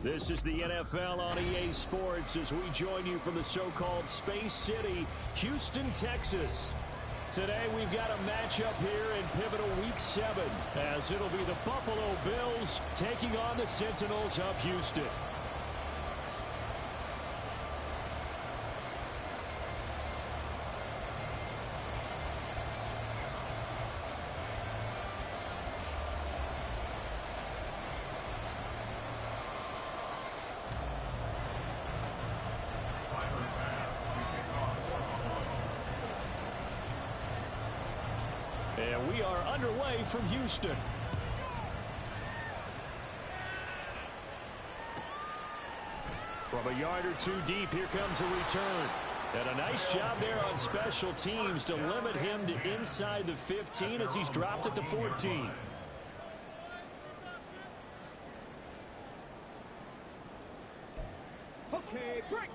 This is the NFL on EA Sports as we join you from the so-called Space City, Houston, Texas. Today we've got a matchup here in pivotal Week 7 as it'll be the Buffalo Bills taking on the Sentinels of Houston. And we are underway from Houston. From a yard or two deep, here comes a return. And a nice job there on special teams to limit him to inside the 15 as he's dropped at the 14. Okay, break.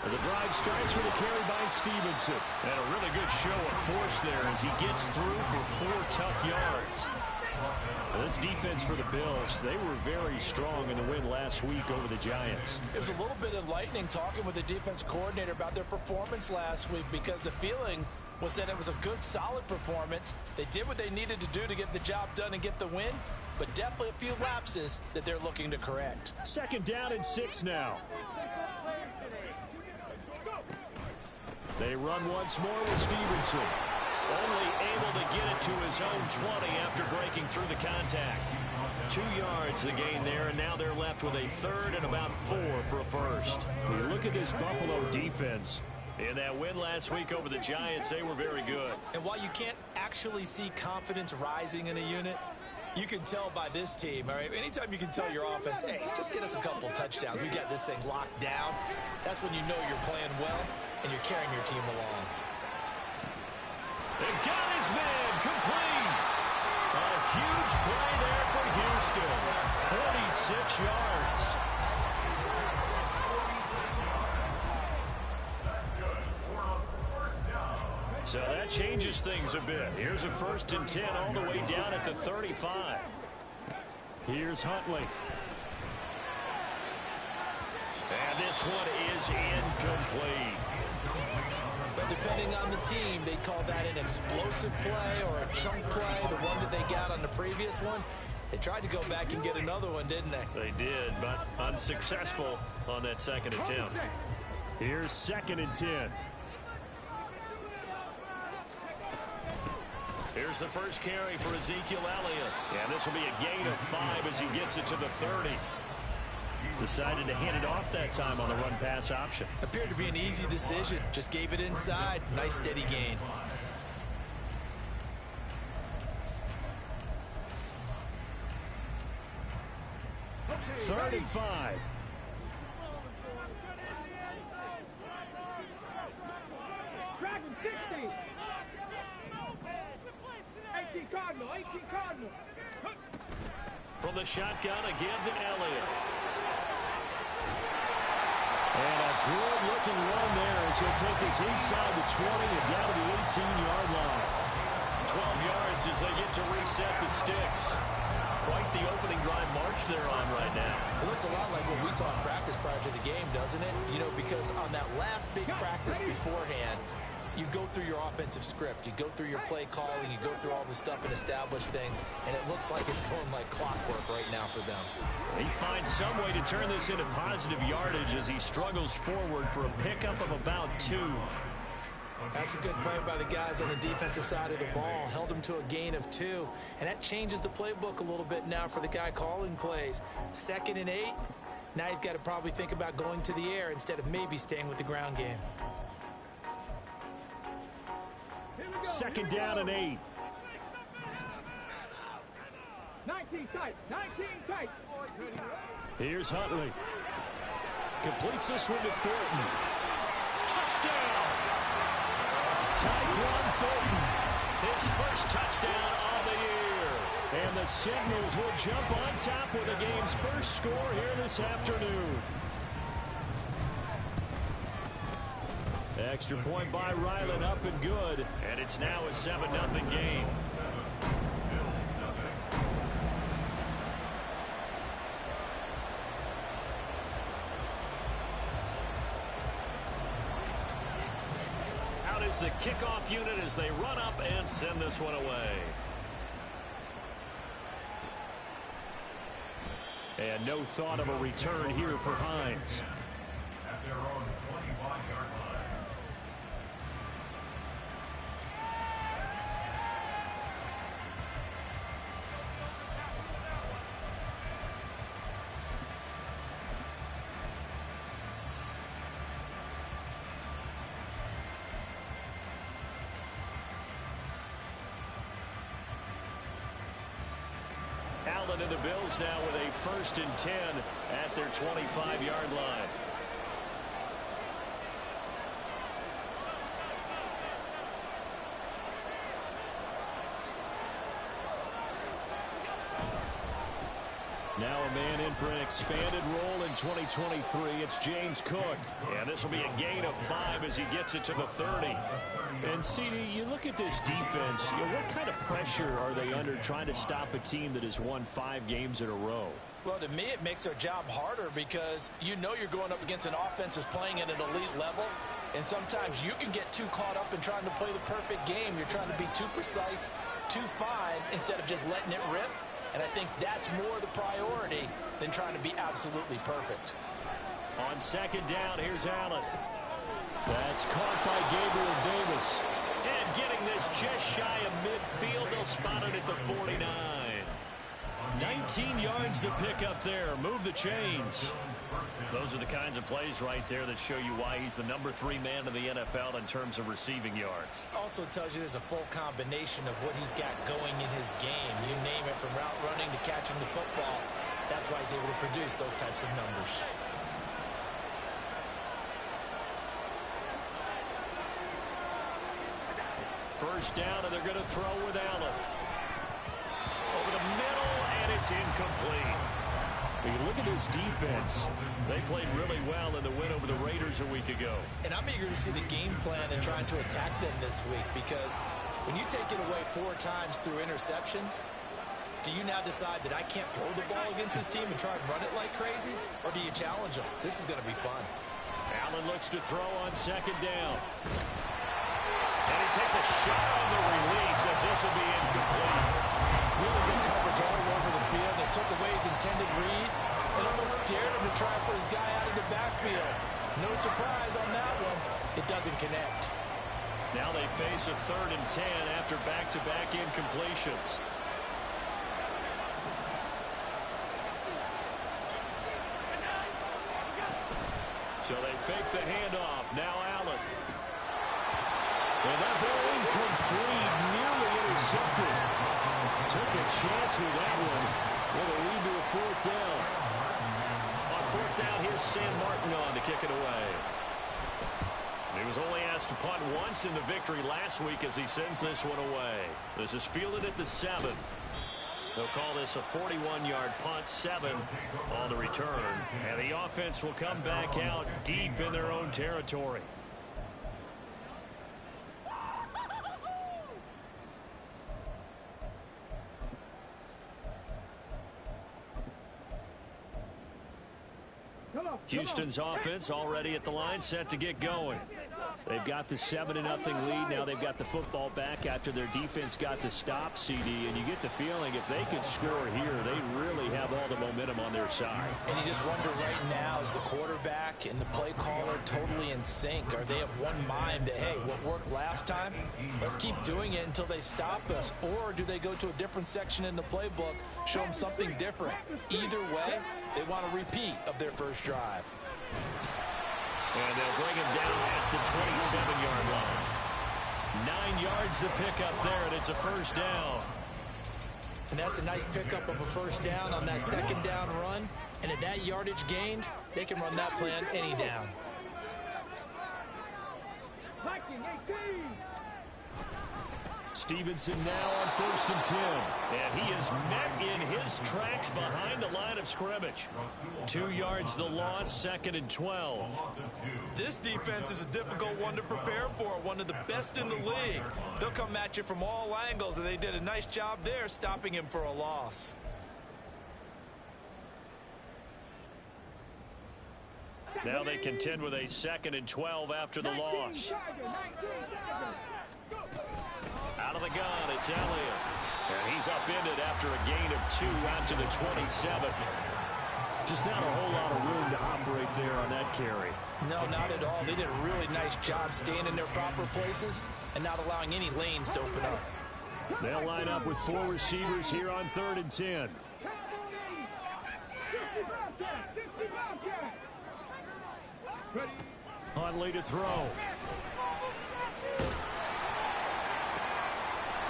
And the drive starts with a carry by Stevenson. And a really good show of force there as he gets through for 4 tough yards. Well, this defense for the Bills, they were very strong in the win last week over the Giants. It was a little bit enlightening talking with the defense coordinator about their performance last week because the feeling was that it was a good, solid performance. They did what they needed to do to get the job done and get the win, but definitely a few lapses that they're looking to correct. 2nd down and 6 now. They run once more with Stevenson. Only able to get it to his own 20 after breaking through the contact. 2 yards the gain there, and now they're left with a 3rd and about 4 for a first. We look at this Buffalo defense. In that win last week over the Giants, they were very good. And while you can't actually see confidence rising in a unit, you can tell by this team, all right? Anytime you can tell your offense, hey, just get us a couple touchdowns. We got this thing locked down. That's when you know you're playing well and you're carrying your team along. They got his man complete. A huge play there for Houston. 46 yards. So that changes things a bit. Here's a 1st and 10 all the way down at the 35. Here's Huntley. And this one is incomplete. But depending on the team, they call that an explosive play or a chunk play, the one that they got on the previous one. They tried to go back and get another one, didn't they? They did, but unsuccessful on that 2nd attempt. Here's 2nd and 10. Here's the first carry for Ezekiel Elliott. And this will be a gain of 5 as he gets it to the 30. Decided to hand it off that time on the run-pass option. Appeared to be an easy decision. Just gave it inside. Nice steady gain. Okay, 3rd and 5. Dragon 60. 18 Cardinal, 18 Cardinal. From the shotgun, a give to Elliott. And a good-looking run there as he'll take this inside the 20 and down to the 18-yard line. 12 yards as they get to reset the sticks. Quite the opening drive march they're on right now. It looks a lot like what we saw in practice prior to the game, doesn't it? You know, because on that last big practice beforehand, you go through your offensive script, you go through your play calling, you go through all the stuff and establish things, and it looks like it's going like clockwork right now for them. He finds some way to turn this into positive yardage as he struggles forward for a pickup of about 2. That's a good play by the guys on the defensive side of the ball. Held him to a gain of 2, and that changes the playbook a little bit now for the guy calling plays. 2nd and 8, now he's got to probably think about going to the air instead of maybe staying with the ground game. 2nd down and 8. 19 tight, 19 tight. Here's Huntley. Completes this one to Thornton. Touchdown! Tyquan Thornton, his first touchdown of the year. And the Sentinels will jump on top with the game's first score here this afternoon. Extra point by Ryland, up and good. And it's now a 7-0 game. Out is the kickoff unit as they run up and send this one away. And no thought of a return here for Hines. At their own 25-yard line. Allen and the Bills now with a 1st and 10 at their 25-yard line. Now a man in for an expanded role in 2023. It's James Cook. And this will be a gain of 5 as he gets it to the 30. And CD, you look at this defense, what kind of pressure are they under trying to stop a team that has won 5 games in a row? Well, to me, it makes their job harder because you know you're going up against an offense that's playing at an elite level. And sometimes you can get too caught up in trying to play the perfect game. You're trying to be too precise, too fine, instead of just letting it rip. And I think that's more the priority than trying to be absolutely perfect. On 2nd down, here's Allen. That's caught by Gabriel Davis. And getting this just shy of midfield, they'll spot it at the 49. 19 yards to pick up there. Move the chains. Those are the kinds of plays right there that show you why he's the number 3 man in the NFL in terms of receiving yards. Also tells you there's a full combination of what he's got going in his game. You name it, from route running to catching the football. That's why he's able to produce those types of numbers. First down, and they're going to throw with Allen. Over the middle, and it's incomplete. When you look at this defense, they played really well in the win over the Raiders a week ago. And I'm eager to see the game plan and trying to attack them this week, because when you take it away 4 times through interceptions, do you now decide that I can't throw the ball against this team and try and run it like crazy? Or do you challenge them? This is going to be fun. Allen looks to throw on 2nd down. And he takes a shot on the release as this will be incomplete. Really good coverage all over the field. They took away his intended read and almost dared him to try for his guy out of the backfield. No surprise on that one. It doesn't connect. Now they face a 3rd and 10 after back-to-back incompletions. So they fake the handoff. Now Allen. And that ball incomplete, nearly intercepted. Took a chance with that one. With a lead to a 4th down. On 4th down, here's Sam Martin on to kick it away. He was only asked to punt once in the victory last week as he sends this one away. This is fielded at the 7. They'll call this a 41-yard punt, 7 on the return. And the offense will come back out deep in their own territory. Houston's offense already at the line, set to get going. They've got the 7-0 lead. Now they've got the football back after their defense got the stop, CD. And you get the feeling if they could score here, they really have all the momentum on their side. And you just wonder right now, is the quarterback and the play caller totally in sync? Are they of one mind that, hey, what worked last time, let's keep doing it until they stop us? Or do they go to a different section in the playbook, show them something different? Either way, they want a repeat of their first drive. And they'll bring him down at the 27-yard line. 9 yards to pick up there, and it's a 1st down. And that's a nice pickup of a 1st down on that 2nd down run. And at that yardage gained, they can run that plan any down. Stevenson now on 1st and 10. And he is met in his tracks behind the line of scrimmage. 2 yards the loss, 2nd and 12. This defense is a difficult one to prepare for, one of the best in the league. They'll come at you from all angles, and they did a nice job there stopping him for a loss. Now they contend with a 2nd and 12 after the loss. Out of the gun, it's Elliott. And he's upended after a gain of 2 out to the 27. Just not a whole lot of room to operate there on that carry. No, not at all. They did a really nice job staying in their proper places and not allowing any lanes to open up. They'll line up with 4 receivers here on 3rd and 10. Huntley to throw.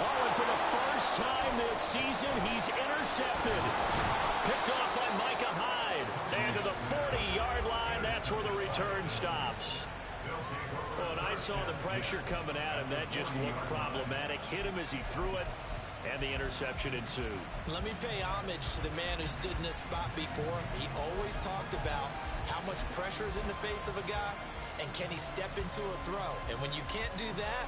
Oh, and for the first time this season, he's intercepted. Picked off by Micah Hyde. And to the 40-yard line, that's where the return stops. Oh, and I saw the pressure coming at him. That just looked problematic. Hit him as he threw it, and the interception ensued. Let me pay homage to the man who stood in this spot before. He always talked about how much pressure is in the face of a guy, and can he step into a throw. And when you can't do that,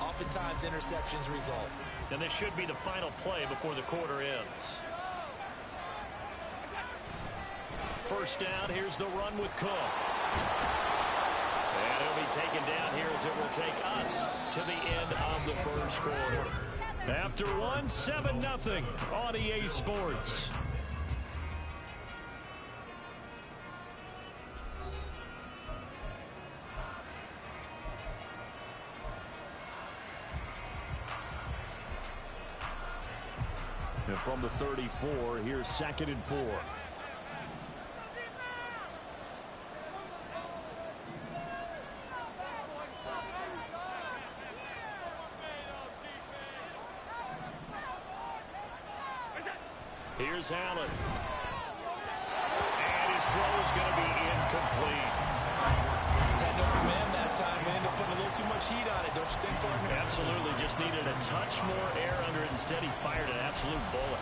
oftentimes interceptions result. And this should be the final play before the quarter ends. First down, here's the run with Cook. And he'll be taken down here as it will take us to the end of the first quarter. After one, 7-0 on EA Sports. And from the 34, here's 2nd and 4. Here's Allen. And his throw is going to be incomplete. Had no command that time. They ended up putting a little too much heat on it, don't you think, partner? Absolutely. Just needed a touch more air under it. Instead, he fired an absolute bullet.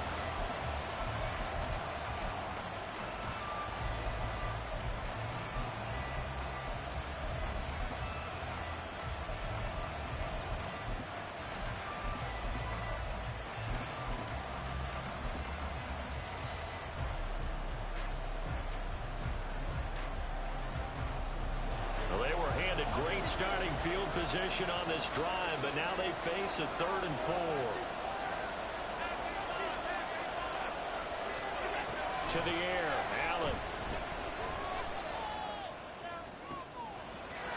Great starting field position on this drive, but now they face a 3rd and 4. To the air, Allen.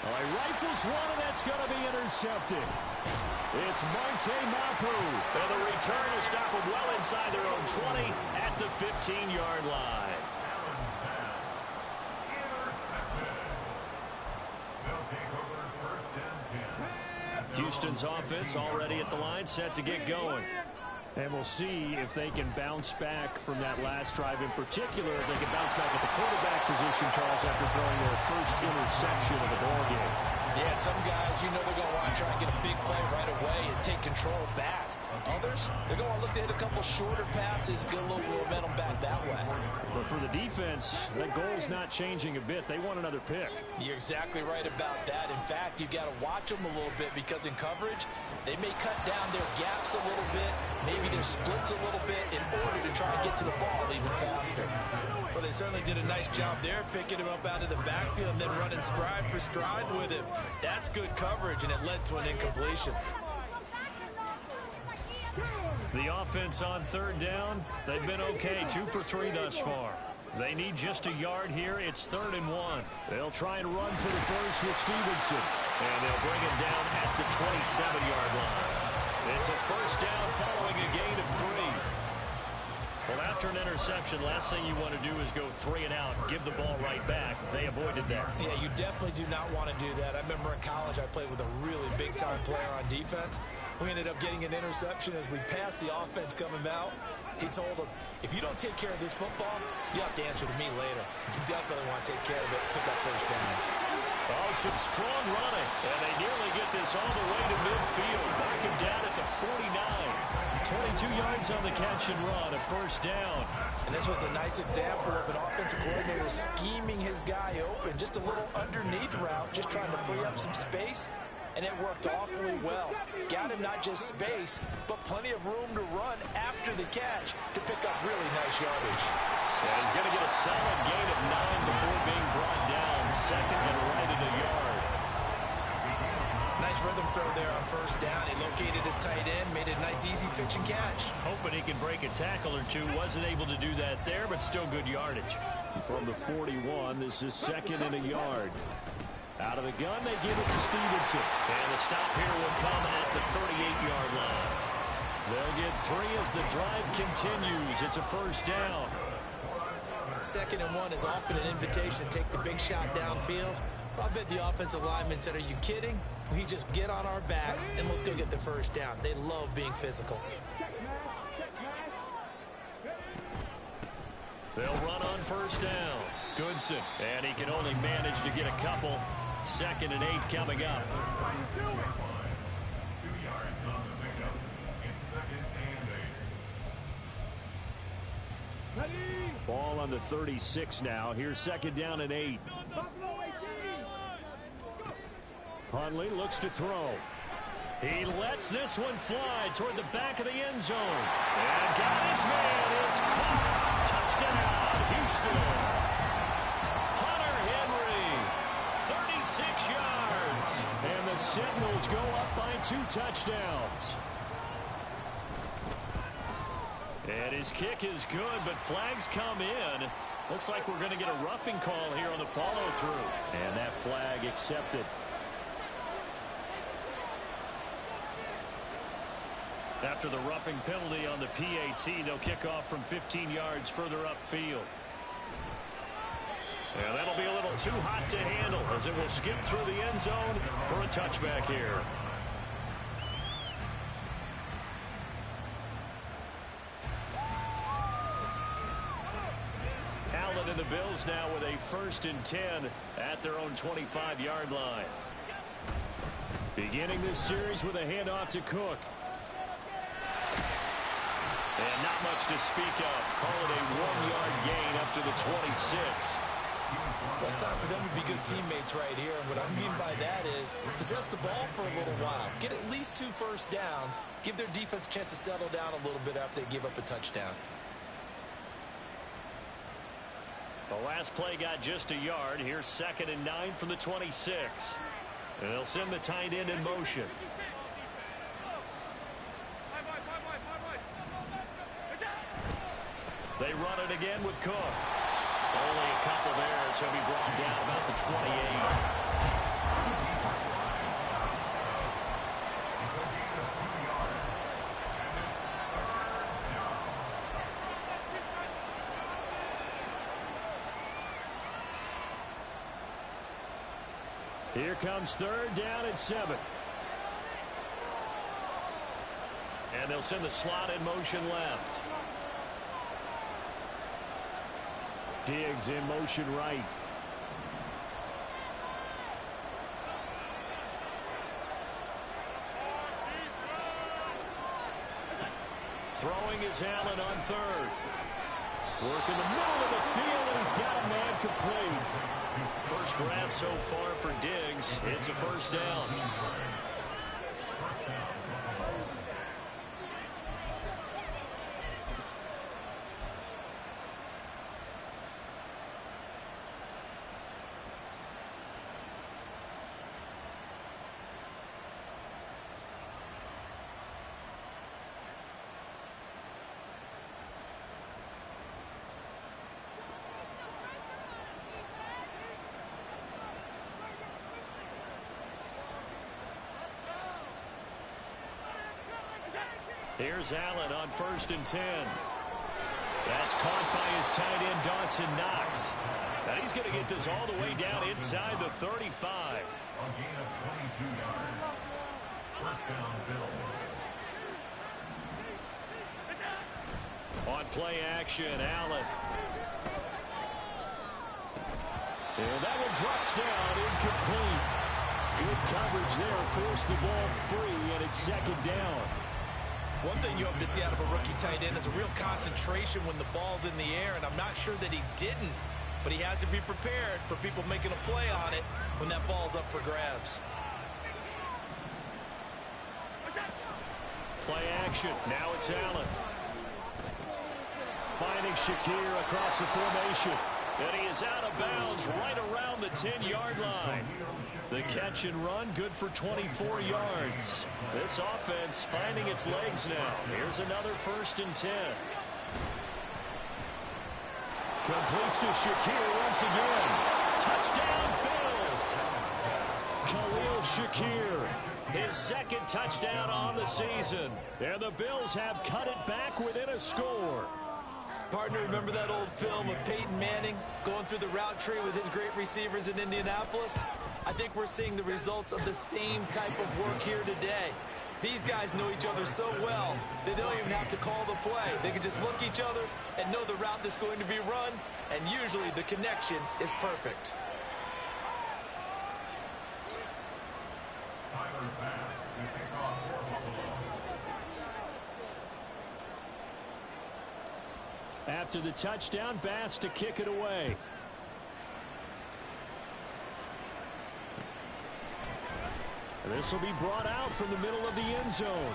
All right, rifles one, and that's going to be intercepted. It's Marte Mapu. And the return is stopped well inside their own 20 at the 15-yard line. Houston's offense already at the line, set to get going. And we'll see if they can bounce back from that last drive in particular. If they can bounce back at the quarterback position, Charles, after throwing their first interception of the ball game. Yeah, some guys, you know they're going to want to try and get a big play right away and take control back. Others, they're going to look to hit a couple shorter passes, get a little momentum back that way. But for the defense, that goal's not changing a bit. They want another pick. You're exactly right about that. In fact, you've got to watch them a little bit because in coverage, they may cut down their gaps a little bit, maybe their splits a little bit in order to try and get to the ball even faster. Well, they certainly did a nice job there, picking him up out of the backfield and then running stride for stride with him. That's good coverage, and it led to an incompletion. The offense on 3rd down, they've been okay, 2 for 3 thus far. They need just a yard here. It's 3rd and 1. They'll try and run for the first with Stevenson. And they'll bring him down at the 27-yard line. It's a first down following a gain of 3. Well, after an interception, last thing you want to do is go 3 and out, give the ball right back. They avoided that. Yeah, you definitely do not want to do that. I remember in college I played with a really big-time player on defense. We ended up getting an interception as we passed the offense coming out. He told him, if you don't take care of this football, you have to answer to me later. You definitely want to take care of it, pick up first downs. Oh, some strong running, and they nearly get this all the way to midfield. Mark him down at the 49. 22 yards on the catch and run, a first down. And this was a nice example of an offensive coordinator scheming his guy open. Just a little underneath route, just trying to free up some space. And it worked awfully well. Got him not just space, but plenty of room to run after the catch to pick up really nice yardage. Yeah, he's going to get a solid gain of 9 before being brought down. Second and right at a yard. Nice rhythm throw there on first down. He located his tight end, made it a nice easy pitch and catch. Hoping he can break a tackle or two. Wasn't able to do that there, but still good yardage. From the 41, this is second and a yard. Out of the gun, they give it to Stevenson. And the stop here will come at the 38-yard line. They'll get 3 as the drive continues. It's a first down. Second and 1 is often an invitation to take the big shot downfield. I bet the offensive linemen said, are you kidding? We just get on our backs and let's go get the first down. They love being physical. They'll run on first down. Goodson. And he can only manage to get a couple. Second and 8 coming up. 2 yards on the pickup. It's second and 8. Ball on the 36 now. Here's second down and 8. Hundley looks to throw. He lets this one fly toward the back of the end zone. And got his man. It's caught. Touchdown, Houston. Hunter Henry, 36 yards. And the Sentinels go up by 2 touchdowns. And his kick is good, but flags come in. Looks like we're going to get a roughing call here on the follow-through. And that flag accepted. After the roughing penalty on the PAT, they'll kick off from 15 yards further upfield. And that'll be a little too hot to handle as it will skip through the end zone for a touchback here. Allen and the Bills now with a 1st and 10 at their own 25-yard line. Beginning this series with a handoff to Cook. And not much to speak of. Call it a 1-yard gain up to the 26. Well, it's time for them to be good teammates right here. And what I mean by that is possess the ball for a little while. Get at least 2 first downs. Give their defense a chance to settle down a little bit after they give up a touchdown. The last play got just a yard. Here's second and 9 from the 26. And they'll send the tight end in motion. They run it again with Cook. Only a couple there, so he'll be brought down about the 28. Here comes 3rd down and 7. And they'll send the slot in motion left. Diggs in motion right. Throwing is Allen on 3rd. Work in the middle of the field, and he's got a man complete. First grab so far for Diggs. It's a first down. Here's Allen on 1st and 10. That's caught by his tight end, Dawson Knox. Now he's going to get this all the way down inside the 35. A gain of 22 yards. First down, Bills. On play action, Allen. And that one drops down, incomplete. Good coverage there, forced the ball free, and it's second down. One thing you hope to see out of a rookie tight end is a real concentration when the ball's in the air, and I'm not sure that he didn't, but he has to be prepared for people making a play on it when that ball's up for grabs. Play action. Now it's Allen. Finding Shakir across the formation. And he is out of bounds right around the 10-yard line. The catch and run, good for 24 yards. This offense finding its legs now. Here's another 1st and 10. Completes to Shakir once again. Touchdown, Bills. Khalil Shakir, his 2nd touchdown on the season. And the Bills have cut it back within a score. Partner, remember that old film of Peyton Manning going through the route tree with his great receivers in Indianapolis? I think we're seeing the results of the same type of work here today. These guys know each other so well, they don't even have to call the play. They can just look each other and know the route that's going to be run, and usually the connection is perfect. After the touchdown, Bass to kick it away. This will be brought out from the middle of the end zone.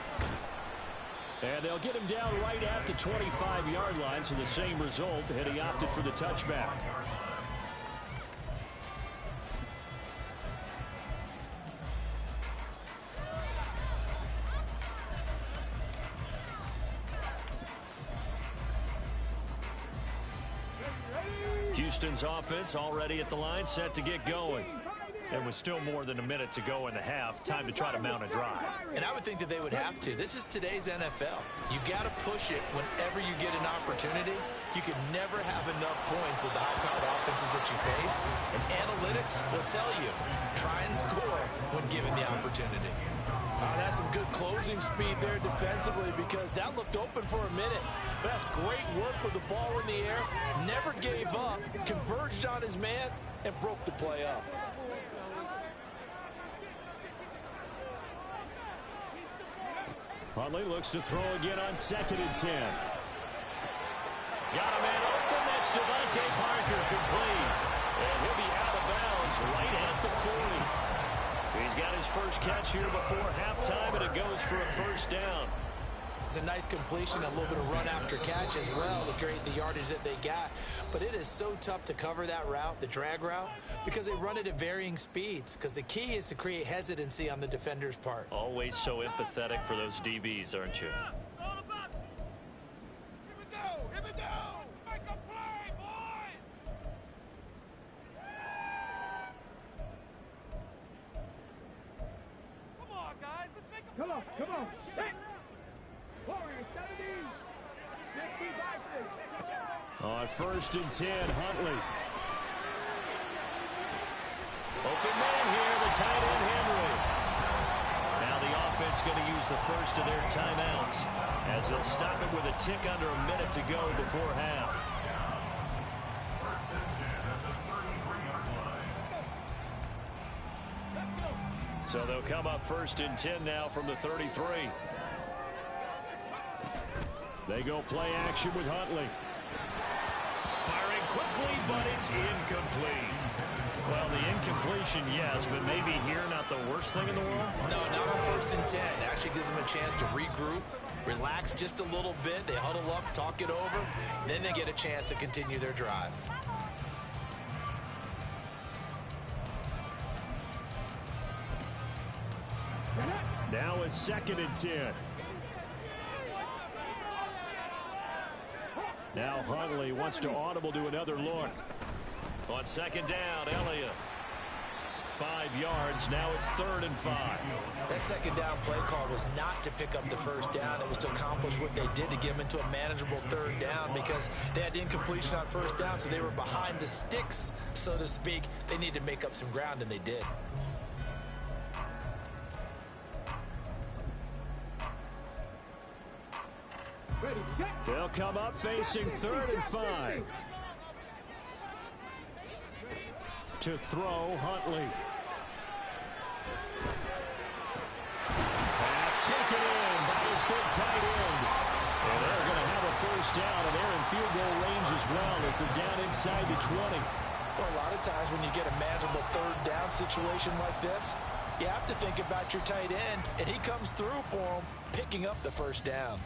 And they'll get him down right at the 25-yard line, so the same result, and he opted for the touchback. Houston's offense already at the line, set to get going. And with still more than a minute to go in the half, time to try to mount a drive. And I would think that they would have to. This is today's NFL. You got to push it whenever you get an opportunity. You can never have enough points with the high-powered offenses that you face. And analytics will tell you, try and score when given the opportunity. That's some good closing speed there defensively, because that looked open for a minute. But that's great work with the ball in the air. Never gave up, converged on his man, and broke the play up. Huntley looks to throw again on 2nd and 10. Got a man open. That's Devontae Parker, complete. And he'll be out of bounds right at the 40. He's got his first catch here before halftime, and it goes for a 1st down. It's a nice completion, a little bit of run after catch as well to create the yardage that they got. But it is so tough to cover that route, the drag route, because they run it at varying speeds. Because the key is to create hesitancy on the defender's part. Always so empathetic for those DBs, aren't you? Come on, come on. Set. Warriors, 70. 50 boxes. On 1st and 10, Huntley. Open man here, the tight end Henry. Now the offense going to use the first of their timeouts as they'll stop it with a tick under a minute to go before half. So they'll come up 1st and 10 now from the 33. They go play action with Huntley. Firing quickly, but it's incomplete. Well, the incompletion, yes, but maybe here not the worst thing in the world? No, not on 1st and 10. It actually gives them a chance to regroup, relax just a little bit. They huddle up, talk it over. Then they get a chance to continue their drive. Now a 2nd and 10. Now Huntley wants to audible to another look. On 2nd down, Elliott. 5 yards. Now it's 3rd and 5. That 2nd down play call was not to pick up the 1st down. It was to accomplish what they did to get them into a manageable 3rd down, because they had incompletion on 1st down, so they were behind the sticks, so to speak. They needed to make up some ground, and they did. They'll come up facing 3rd and 5. To throw, Huntley. Pass taken in by his big tight as well as they're down inside the 20. Well, a lot of times when you get a manageable third down situation like this, you have to think about your tight end, and he comes through for him, picking up the first down.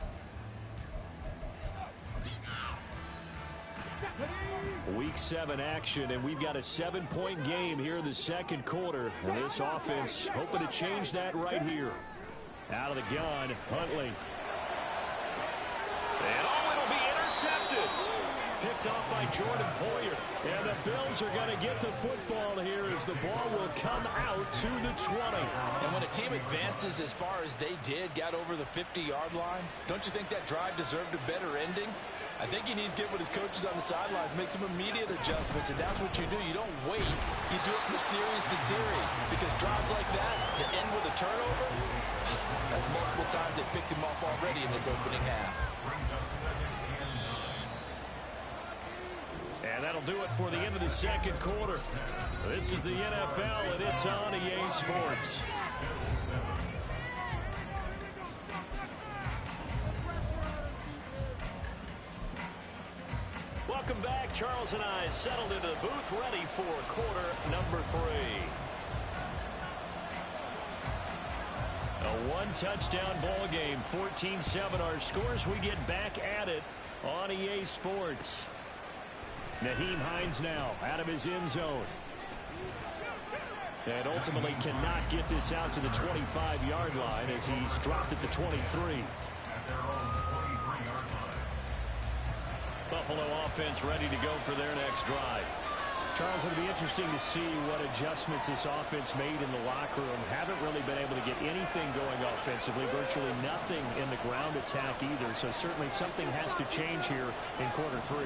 Week 7 action, and we've got a 7-point game here in the second quarter. And this offense hoping to change that right here. Out of the gun, Huntley. And it'll be intercepted. Picked off by Jordan Poyer. And the Bills are going to get the football here as the ball will come out to the 20. And when a team advances as far as they did, got over the 50-yard line, don't you think that drive deserved a better ending? I think he needs to get with his coaches on the sidelines, make some immediate adjustments, and that's what you do. You don't wait. You do it from series to series, because drives like that, that end with a turnover, that's multiple times they picked him off already in this opening half. And that'll do it for the end of the second quarter. This is the NFL, and it's on EA Sports. Welcome back. Charles and I settled into the booth, ready for quarter number 3. A one-touchdown ball game, 14-7 our scores. We get back at it on EA Sports. Nyheim Hines now out of his end zone. And ultimately cannot get this out to the 25-yard line as he's dropped at the 23. Buffalo offense ready to go for their next drive. Charles, it'll be interesting to see what adjustments this offense made in the locker room. Haven't really been able to get anything going offensively, virtually nothing in the ground attack either. So certainly something has to change here in quarter 3.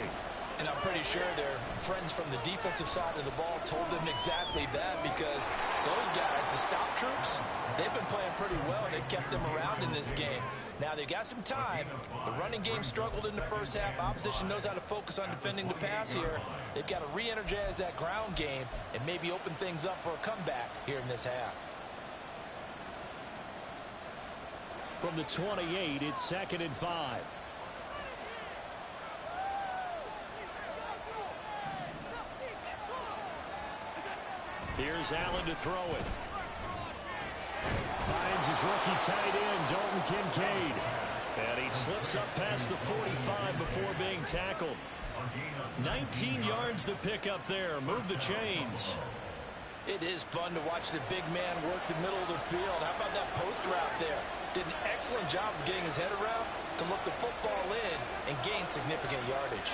And I'm pretty sure their friends from the defensive side of the ball told them exactly that, because those guys, the stop troops, they've been playing pretty well, and they've kept them around in this game. Now, they've got some time. The running game struggled in the first half. Opposition knows how to focus on defending the pass here. They've got to re-energize that ground game and maybe open things up for a comeback here in this half. From the 28, it's 2nd and 5. Here's Allen to throw it. Finds his rookie tight end, Dalton Kincaid. And he slips up past the 45 before being tackled. 19 yards to pick up there. Move the chains. It is fun to watch the big man work the middle of the field. How about that post route there? Did an excellent job of getting his head around to look the football in and gain significant yardage.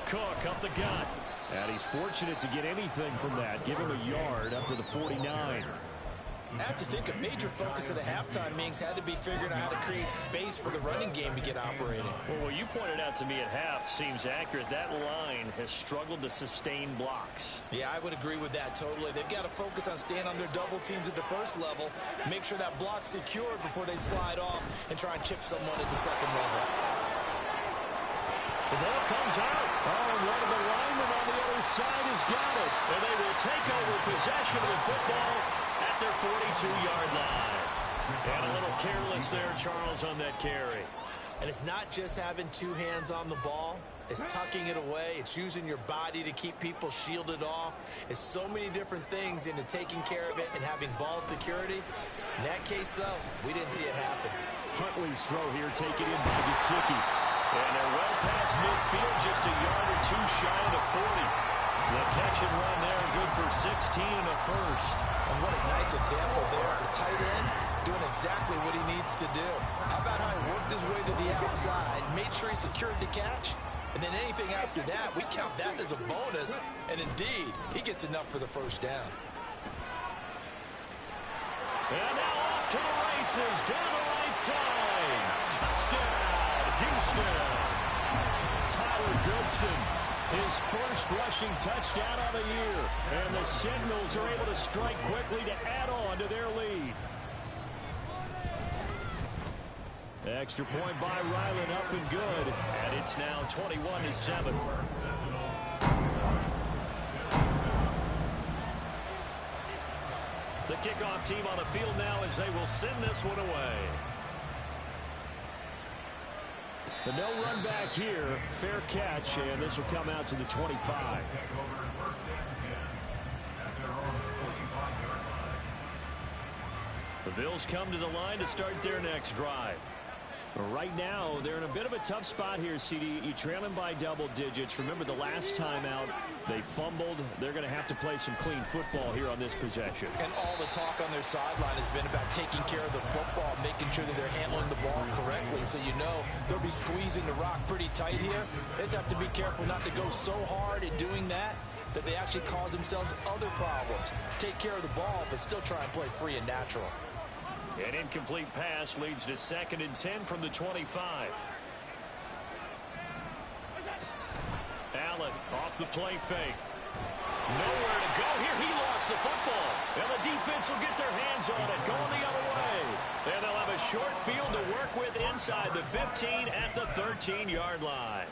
Cook up the gut. And he's fortunate to get anything from that. Give him a yard up to the 49. I have to think a major focus of the halftime meetings had to be figuring out how to create space for the running game to get operating. Well, what you pointed out to me at half seems accurate. That line has struggled to sustain blocks. Yeah, I would agree with that totally. They've got to focus on staying on their double teams at the first level, make sure that block's secured before they slide off and try and chip someone at the second level. The ball comes out. Oh, and one of the linemen on the other side has got it. And they will take over possession of the football at their 42-yard line. And a little careless there, Charles, on that carry. And it's not just having two hands on the ball. It's tucking it away. It's using your body to keep people shielded off. It's so many different things into taking care of it and having ball security. In that case, though, we didn't see it happen. Huntley's throw here taken in by Gesicki. And they're well past midfield, just a yard or two shy of the 40. The catch and run there, good for 16 and a first. And what a nice example there. The tight end doing exactly what he needs to do. How about how he worked his way to the outside, made sure he secured the catch, and then anything after that, we count that as a bonus. And indeed, he gets enough for the first down. And now off to the races, down the right side. Touchdown, Houston. Tyler Goodson, his first rushing touchdown of the year. And the Signals are able to strike quickly to add on to their lead. Extra point by Ryland, up and good. And it's now 21-7. The kickoff team on the field now as they will send this one away. But no run back here. Fair catch, and this will come out to the 25. The Bills come to the line to start their next drive. Right now, they're in a bit of a tough spot here, CD. You trail them by double digits. Remember the last time out, they fumbled. They're going to have to play some clean football here on this possession. And all the talk on their sideline has been about taking care of the football, making sure that they're handling the ball correctly. So you know they'll be squeezing the rock pretty tight here. They just have to be careful not to go so hard at doing that they actually cause themselves other problems. Take care of the ball, but still try and play free and natural. An incomplete pass leads to 2nd and 10 from the 25. Allen off the play fake. Nowhere to go here. He lost the football. And the defense will get their hands on it. Going the other way. And they'll have a short field to work with inside the 15 at the 13-yard line.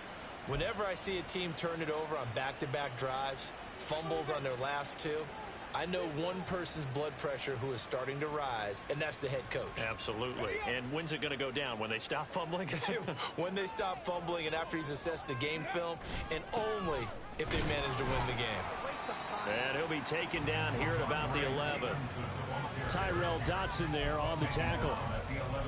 Whenever I see a team turn it over on back-to-back drives, fumbles on their last two, I know one person's blood pressure who is starting to rise, and that's the head coach. Absolutely. And when's it going to go down? When they stop fumbling? When they stop fumbling and after he's assessed the game film, and only if they manage to win the game. And he'll be taken down here at about the 11. Tyrell Dotson there on the tackle.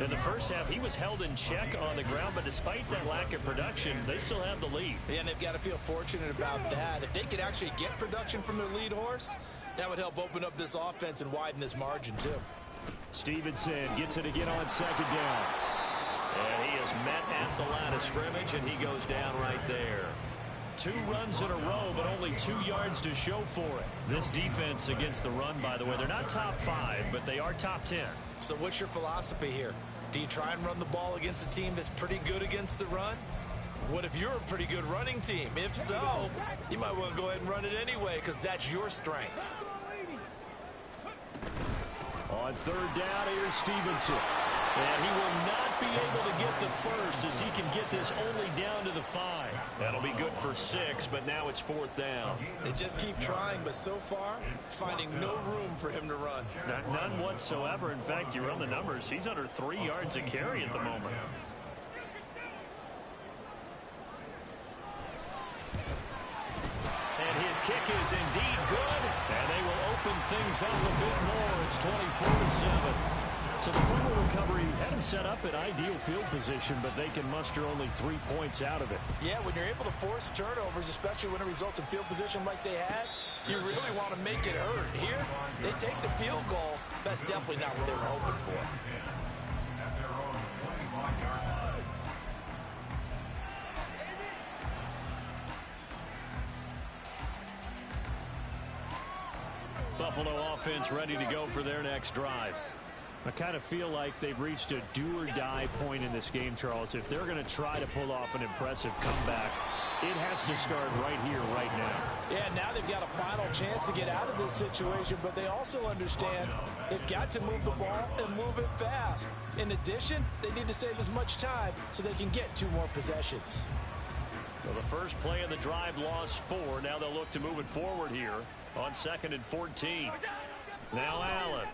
In the first half, he was held in check on the ground, but despite that lack of production, they still have the lead. Yeah, and they've got to feel fortunate about that. If they could actually get production from their lead horse, that would help open up this offense and widen this margin, too. Stevenson gets it again on 2nd down. And he is met at the line of scrimmage, and he goes down right there. 2 runs in a row, but only 2 yards to show for it. This defense against the run, by the way, they're not top 5, but they are top 10. So what's your philosophy here? Do you try and run the ball against a team that's pretty good against the run? What if you're a pretty good running team? If so, you might want to go ahead and run it anyway because that's your strength. On 3rd down, here's Stevenson. And he will not be able to get the first as he can get this only down to the 5. That'll be good for 6, but now it's 4th down. They just keep trying, but so far, finding no room for him to run. None whatsoever. In fact, you run the numbers. He's under 3 yards a carry at the moment. And his kick is indeed good. And they will open things up a bit more. It's 24-7. So the fumble recovery had him set up in ideal field position, but they can muster only 3 points out of it. Yeah, when you're able to force turnovers, especially when it results in field position like they had, you really want to make it hurt. Here, they take the field goal. That's definitely not what they were hoping for. Buffalo offense ready to go for their next drive. I kind of feel like they've reached a do-or-die point in this game, Charles. If they're going to try to pull off an impressive comeback, it has to start right here, right now. Yeah, now they've got a final chance to get out of this situation, but they also understand they've got to move the ball and move it fast. In addition, they need to save as much time so they can get 2 more possessions. Well, the first play of the drive lost 4. Now they'll look to move it forward here on 2nd and 14. Now Allen.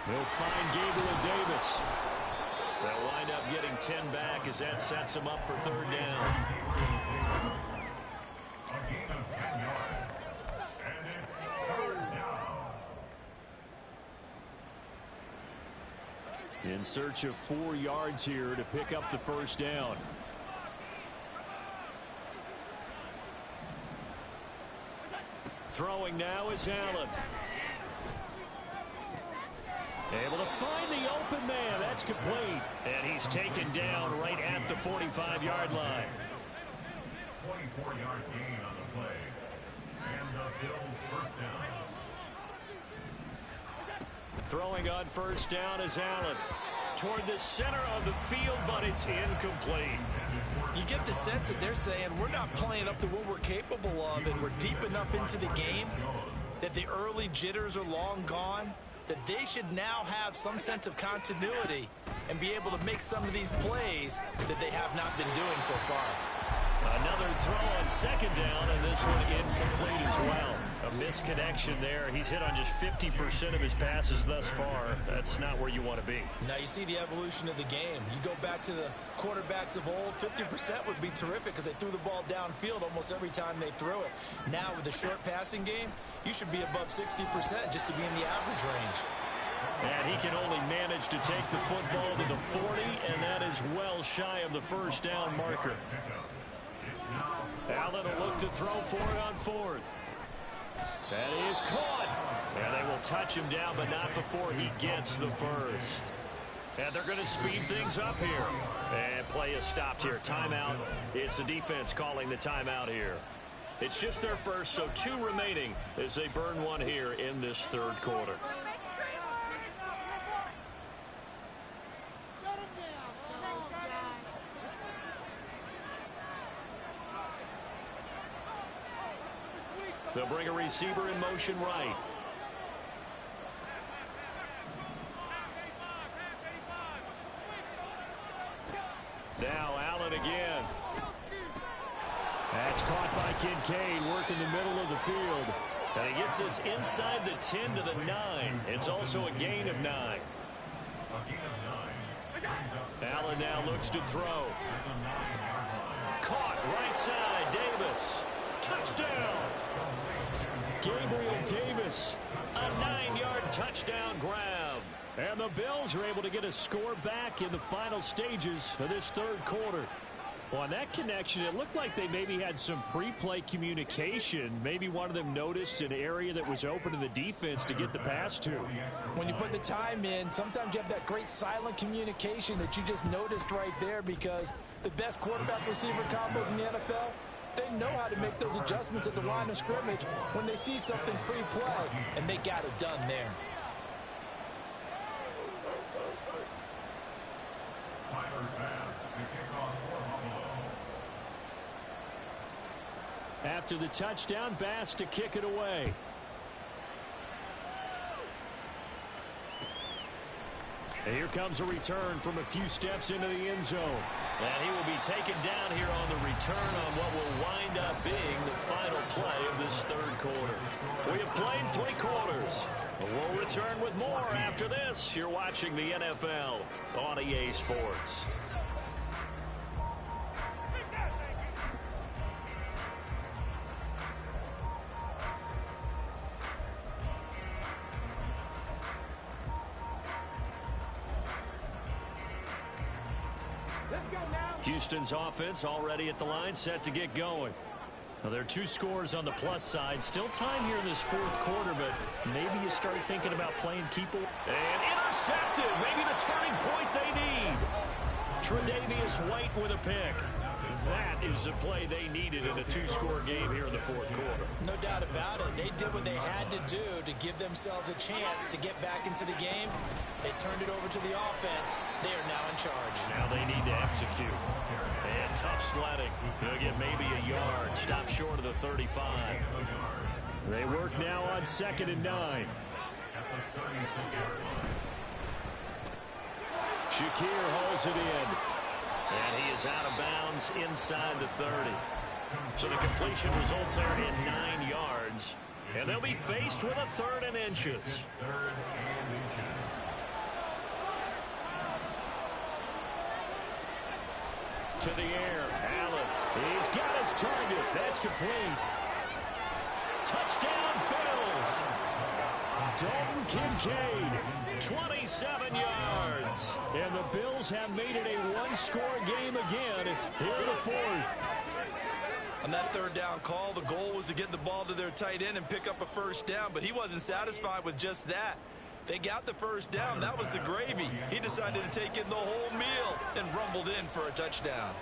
They'll find Gabriel Davis. They'll wind up getting 10 back as that sets them up for 3rd down. A gain of 10 yards. And it's 3rd down. In search of 4 yards here to pick up the 1st down. Throwing now is Allen. Able to find the open man. That's complete. And he's taken down right at the 45-yard line. 24-yard gain on the play. And the Bills' 1st down. Throwing on 1st down is Allen. Toward the center of the field, but it's incomplete. You get the sense that they're saying we're not playing up to what we're capable of, and we're deep enough into the game that the early jitters are long gone, that they should now have some sense of continuity and be able to make some of these plays that they have not been doing so far. Another throw on 2nd down, and this one incomplete as well. A misconnection there. He's hit on just 50% of his passes thus far. That's not where you want to be. Now you see the evolution of the game. You go back to the quarterbacks of old, 50% would be terrific because they threw the ball downfield almost every time they threw it. Now with the short passing game, you should be above 60% just to be in the average range. And he can only manage to take the football to the 40, and that is well shy of the first down marker. Allen will look to throw for it on fourth. That is caught. And they will touch him down, but not before he gets the first. And they're going to speed things up here. And play is stopped here. Timeout. It's the defense calling the timeout here. It's just their first, so 2 remaining as they burn one here in this third quarter. They'll bring a receiver in motion right. Now Allen again. That's caught by Kincaid, working the middle of the field. And he gets this inside the 10 to the 9. It's also a gain of 9. Allen now looks to throw. Caught right side, Davis. Touchdown. Gabriel Davis, a 9-yard touchdown grab. And the Bills are able to get a score back in the final stages of this third quarter. Well, on that connection, it looked like they maybe had some pre-play communication. Maybe one of them noticed an area that was open to the defense to get the pass to. When you put the time in, sometimes you have that great silent communication that you just noticed right there, because the best quarterback-receiver combos in the NFL, they know how to make those adjustments at the line of scrimmage when they see something pre-play, and they got it done there. After the touchdown, Bass to kick it away. And here comes a return from a few steps into the end zone. And he will be taken down here on the return on what will wind up being the final play of this third quarter. We have played 3 quarters. We'll return with more after this. You're watching the NFL on EA Sports. Houston's offense already at the line, set to get going. Now, there are 2 scores on the plus side. Still time here in this fourth quarter, but maybe you start thinking about playing keeper. And intercepted. Maybe the turning point they need. Tre'Davious White with a pick. That is the play they needed in a 2-score game here in the fourth quarter. No doubt about it. They did what they had to do to give themselves a chance to get back into the game. They turned it over to the offense. They are now in charge. Now they need to execute. And tough sledding. They'll get maybe a yard. Stop short of the 35. They work now on 2nd and 9. Shakir hauls it in. And he is out of bounds inside the 30. So the completion results there in 9 yards. And they'll be faced with a 3rd and inches. To the air, Allen. He's got his target. That's complete. Touchdown, Bills. Dalton Kincaid, 27 yards. And the Bills have made it a 1-score game again here in the fourth. On that 3rd down call, the goal was to get the ball to their tight end and pick up a 1st down, but he wasn't satisfied with just that. They got the 1st down. That was the gravy. He decided to take in the whole meal and rumbled in for a touchdown.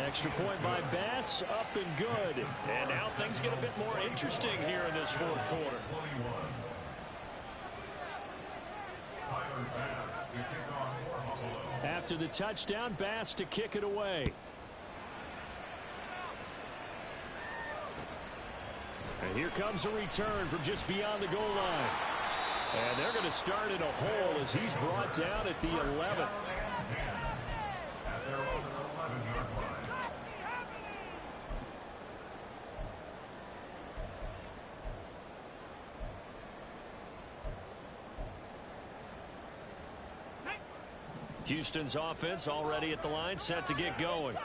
Extra point by Bass, up and good. And now things get a bit more interesting here in this fourth quarter. After the touchdown, Bass to kick it away. And here comes a return from just beyond the goal line. And they're going to start in a hole as he's brought down at the 11th. Houston's offense already at the line, set to get going.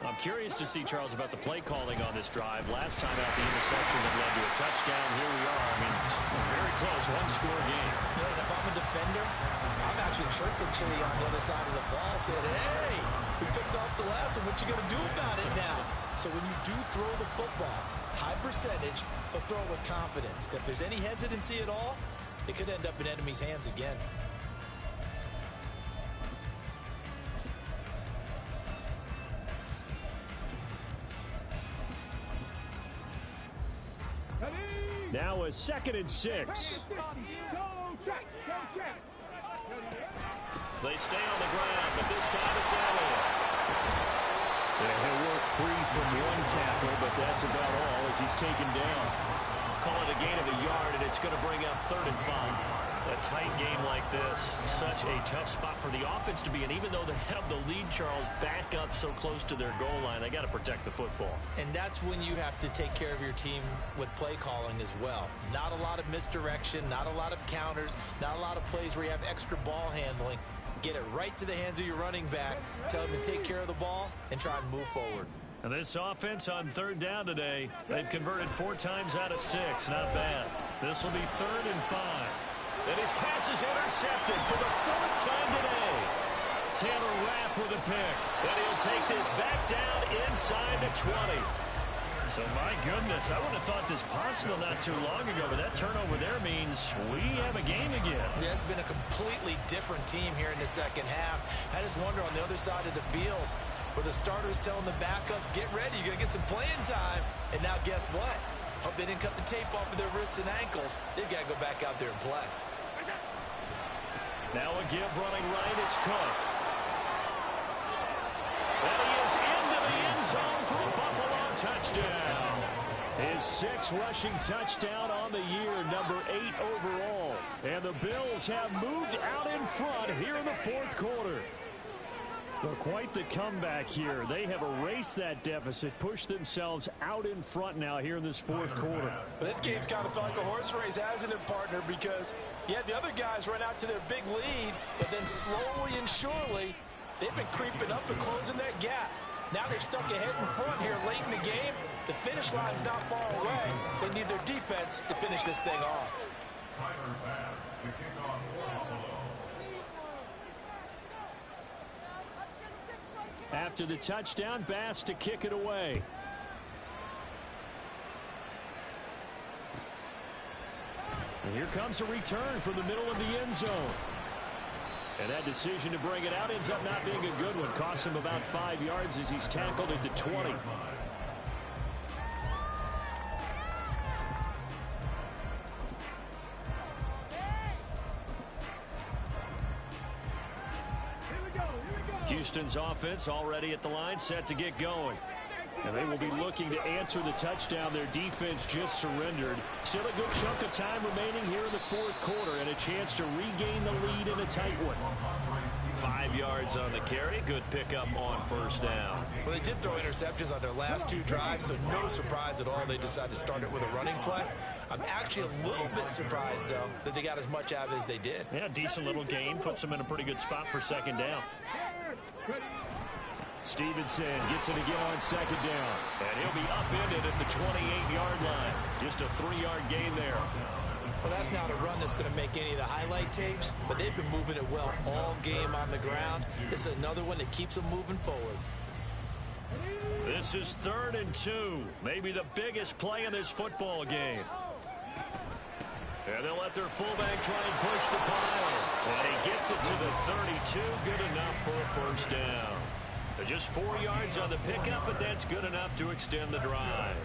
I'm curious to see, Charles, about the play calling on this drive. Last time out, the interception that led to a touchdown. Here we are. I mean, very close, one-score game. Yeah, and if I'm a defender, I'm actually chirping Chili on the other side of the ball, saying, hey, we picked off the last one. What you going to do about it now? So when you do throw the football, high percentage, but throw it with confidence. Because if there's any hesitancy at all, it could end up in enemy's hands again. Now a 2nd and 6. Go check. They stay on the ground, but this time it's Elliott. Yeah, he'll work free from one tackle, but that's about all as he's taken down. Call it a gain of a yard, and it's going to bring up 3rd and 5. A tight game like this, such a tough spot for the offense to be in. Even though they have the lead, Charles, back up so close to their goal line, they got to protect the football. And that's when you have to take care of your team with play calling as well. Not a lot of misdirection, not a lot of counters, not a lot of plays where you have extra ball handling. Get it right to the hands of your running back, tell him to take care of the ball, and try and move forward. And this offense on 3rd down today, they've converted 4 times out of 6. Not bad. This will be 3rd and 5. And his pass is intercepted for the 4th time today. Taylor Rapp with a pick. And he'll take this back down inside the 20. So, my goodness, I wouldn't have thought this possible not too long ago, but that turnover there means we have a game again. Yeah, it's been a completely different team here in the second half. I just wonder on the other side of the field where the starters telling the backups, get ready, you're going to get some playing time. And now guess what? Hope they didn't cut the tape off of their wrists and ankles. They've got to go back out there and play. Now a give running right, it's Cook. And he is into the end zone for a Buffalo touchdown. His 6th rushing touchdown on the year, number 8 overall. And the Bills have moved out in front here in the 4th quarter. Well, quite the comeback here. They have erased that deficit, pushed themselves out in front now here in this 4th quarter. But this game's kind of felt like a horse race, hasn't it, partner? Because you had the other guys run out to their big lead, but then slowly and surely, they've been creeping up and closing that gap. Now they've stuck ahead in front here late in the game. The finish line's not far away. They need their defense to finish this thing off. Tyler Bass to kick off Buffalo. After the touchdown, Bass to kick it away. And here comes a return from the middle of the end zone. And that decision to bring it out ends up not being a good one. Costs him about 5 yards as he's tackled at the 20. Houston's offense already at the line, set to get going. And they will be looking to answer the touchdown their defense just surrendered. Still a good chunk of time remaining here in the 4th quarter and a chance to regain the lead in a tight one. 5 yards on the carry. Good pickup on 1st down. Well, they did throw interceptions on their last 2 drives, so no surprise at all they decided to start it with a running play. I'm actually a little bit surprised, though, that they got as much out of it as they did. Yeah, decent little gain. Puts them in a pretty good spot for 2nd down. Stevenson gets it again on 2nd down. And he'll be upended at the 28-yard line. Just a 3-yard gain there. Well, that's not a run that's going to make any of the highlight tapes, but they've been moving it well all game on the ground. This is another one that keeps them moving forward. This is 3rd and 2. Maybe the biggest play in this football game. And they'll let their fullback try and push the pile. And he gets it to the 32. Good enough for a 1st down. Just 4 yards on the pickup, but that's good enough to extend the drive.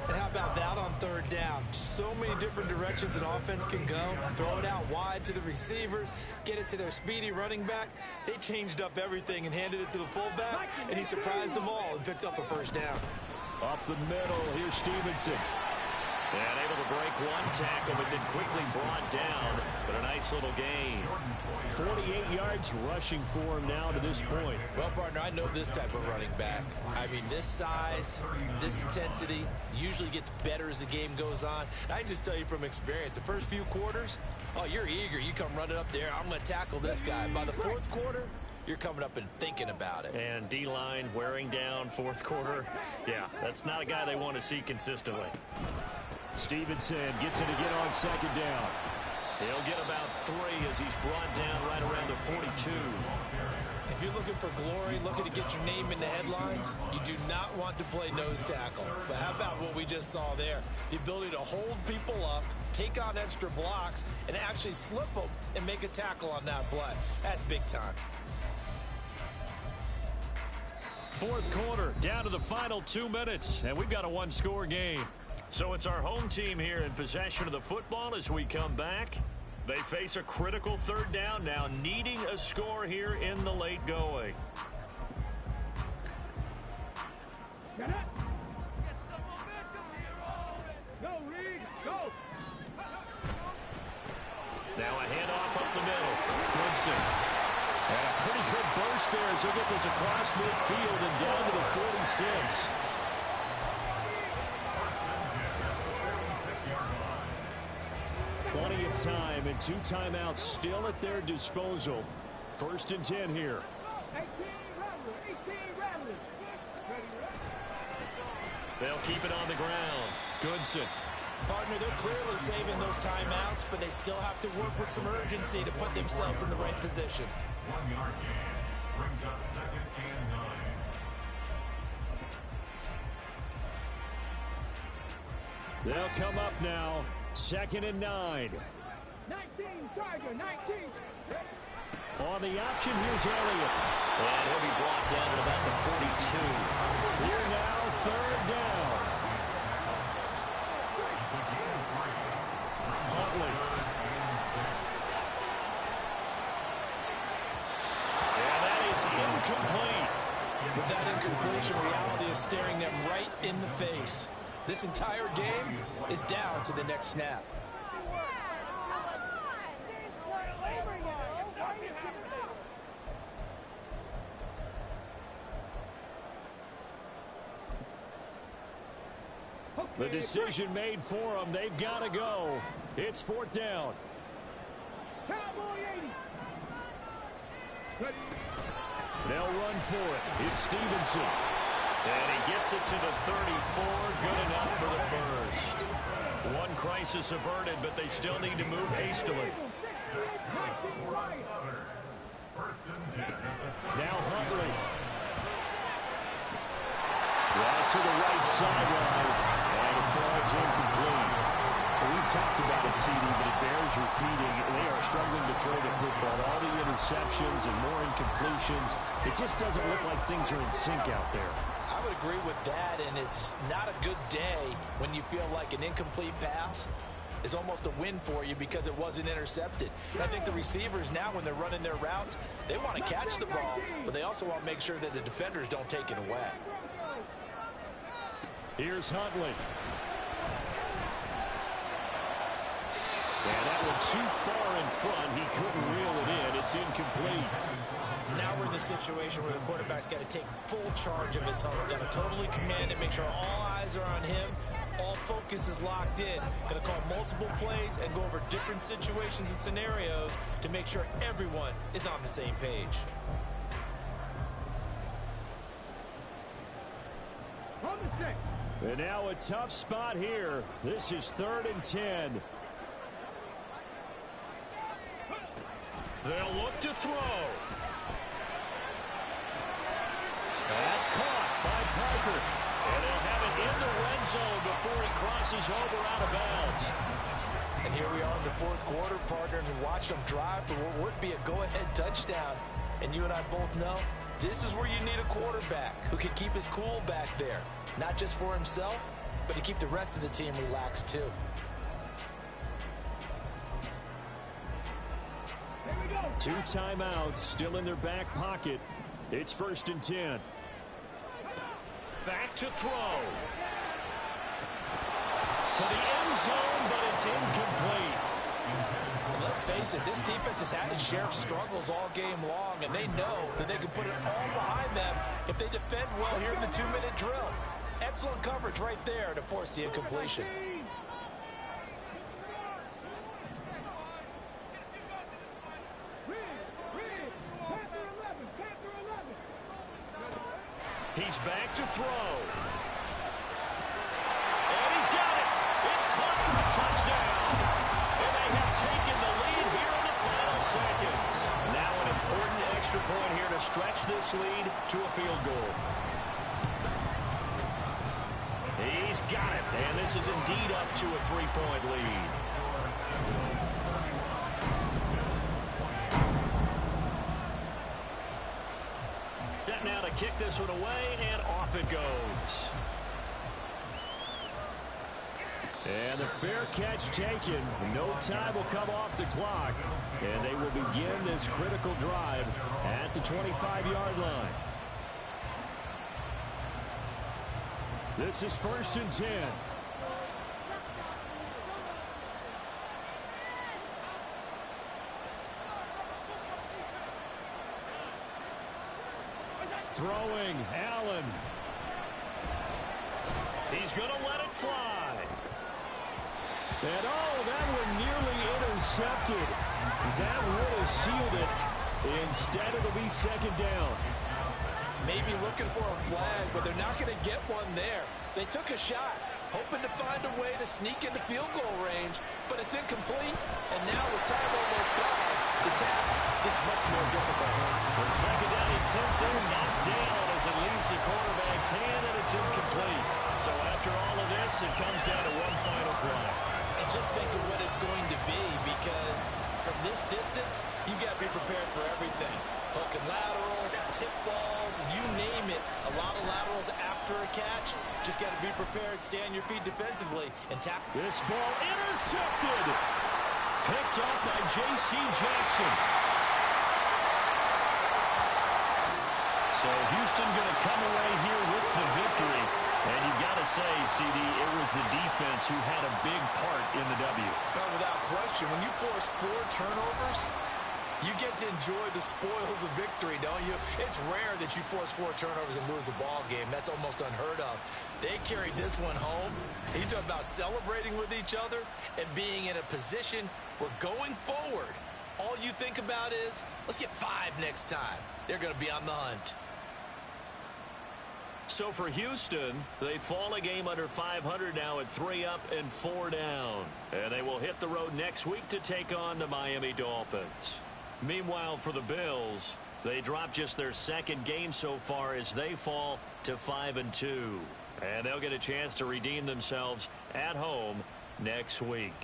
And how about that on 3rd down? So many different directions an offense can go. Throw it out wide to the receivers, get it to their speedy running back. They changed up everything and handed it to the fullback, and he surprised them all and picked up a 1st down. Up the middle, here's Stevenson. And able to break one tackle, but then quickly brought down. But a nice little gain. 48 yards rushing for him now to this point. Well, partner, I know this type of running back. I mean, this size, this intensity usually gets better as the game goes on. I can just tell you from experience, the first few quarters, oh, you're eager. You come running up there, I'm going to tackle this guy. By the fourth quarter, you're coming up and thinking about it. And D-line wearing down fourth quarter. Yeah, that's not a guy they want to see consistently. Stevenson gets it again on second down. He'll get about 3 as he's brought down right around the 42. If you're looking for glory, looking to get your name in the headlines, you do not want to play nose tackle. But how about what we just saw there? The ability to hold people up, take on extra blocks, and actually slip them and make a tackle on that play. That's big time. Fourth quarter, down to the final 2 minutes, and we've got a one-score game. So it's our home team here in possession of the football as we come back. They face a critical third down now, needing a score here in the late going. Get up. Go, Reed, go. Now a handoff up the middle. Goodson. And a pretty good burst there as he'll get this across midfield and down to the 46. Plenty of time and 2 timeouts still at their disposal. 1st and 10 here. 18 rattlers. They'll keep it on the ground. Goodson. Partner, they're clearly saving those timeouts, but they still have to work with some urgency to put themselves in the right position. 1 yard gain brings up 2nd and 9. They'll come up now. 2nd and 9. 19, Charger, 19. On the option, here's Elliott. And he'll be brought down at about the 42. Here now, 3rd down. Huntley. And that is incomplete. With that incompletion, reality is staring them right in the face. This entire game is down to the next snap. The decision made for them. They've got to go. It's 4th down. Cowboy 80. They'll run for it. It's Stevenson. And he gets it to the 34. Good enough for the first. One crisis averted, but they still need to move hastily. 19 right. Now Huntley. Right to the right sideline. And it falls incomplete. We've talked about it, CD, but it bears repeating. They are struggling to throw the football. All the interceptions and more incompletions. It just doesn't look like things are in sync out there. I would agree with that, and it's not a good day when you feel like an incomplete pass is almost a win for you because it wasn't intercepted. And I think the receivers now, when they're running their routes, they want to catch the ball, but they also want to make sure that the defenders don't take it away. Here's Huntley. And that one too far in front. He couldn't reel it in. It's incomplete. Now we're in the situation where the quarterback's got to take full charge of his huddle. Got to totally command it, make sure all eyes are on him. All focus is locked in. Going to call multiple plays and go over different situations and scenarios to make sure everyone is on the same page. And now a tough spot here. This is 3rd and 10. They'll look to throw. That's caught by Parker. And they'll have it in the red zone before he crosses over out of bounds. And here we are in the 4th quarter, partner, and watch them drive for what would be a go-ahead touchdown. And you and I both know this is where you need a quarterback who can keep his cool back there. Not just for himself, but to keep the rest of the team relaxed too. Two timeouts still in their back pocket. It's 1st and 10. Back to throw. To the end zone, but it's incomplete. Let's face it, this defense has had its share of struggles all game long, and they know that they can put it all behind them if they defend well here in the 2-minute drill. Excellent coverage right there to force the incompletion. He's back to throw. And he's got it. It's caught for a touchdown. And they have taken the lead here in the final seconds. Now an important extra point here to stretch this lead to a field goal. He's got it. And this is indeed up to a 3-point lead. Set now to kick this one away, and off it goes. And the fair catch taken. No time will come off the clock. And they will begin this critical drive at the 25-yard line. This is 1st and 10. Throwing, Allen. He's going to let it fly. And that one nearly intercepted. That would have sealed it. Instead, it'll be 2nd down. Maybe looking for a flag, but they're not going to get one there. They took a shot, hoping to find a way to sneak into field goal range, but it's incomplete. And now with time almost gone, the task gets much more difficult. The 2nd down and 10th there, knocked down as it leaves the quarterback's hand, and it's incomplete. So after all of this, it comes down to one final play. And just think of what it's going to be, because from this distance, you got to be prepared for everything. Hook and laterals, tip balls, you name it. A lot of laterals after a catch. Just got to be prepared, stay on your feet defensively, and tap. This ball intercepted. Picked up by J.C. Jackson. So Houston going to come away here with the victory. And you've got to say, CD, it was the defense who had a big part in the W. Oh, without question. When you force 4 turnovers, you get to enjoy the spoils of victory, don't you? It's rare that you force 4 turnovers and lose a ball game. That's almost unheard of. They carried this one home. You talk about celebrating with each other and being in a position where going forward, all you think about is, let's get 5 next time. They're going to be on the hunt. So for Houston, they fall a game under 500 now at 3 up and 4 down. And they will hit the road next week to take on the Miami Dolphins. Meanwhile, for the Bills, they drop just their 2nd game so far as they fall to 5-2. And they'll get a chance to redeem themselves at home next week.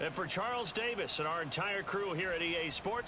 And for Charles Davis and our entire crew here at EA Sports,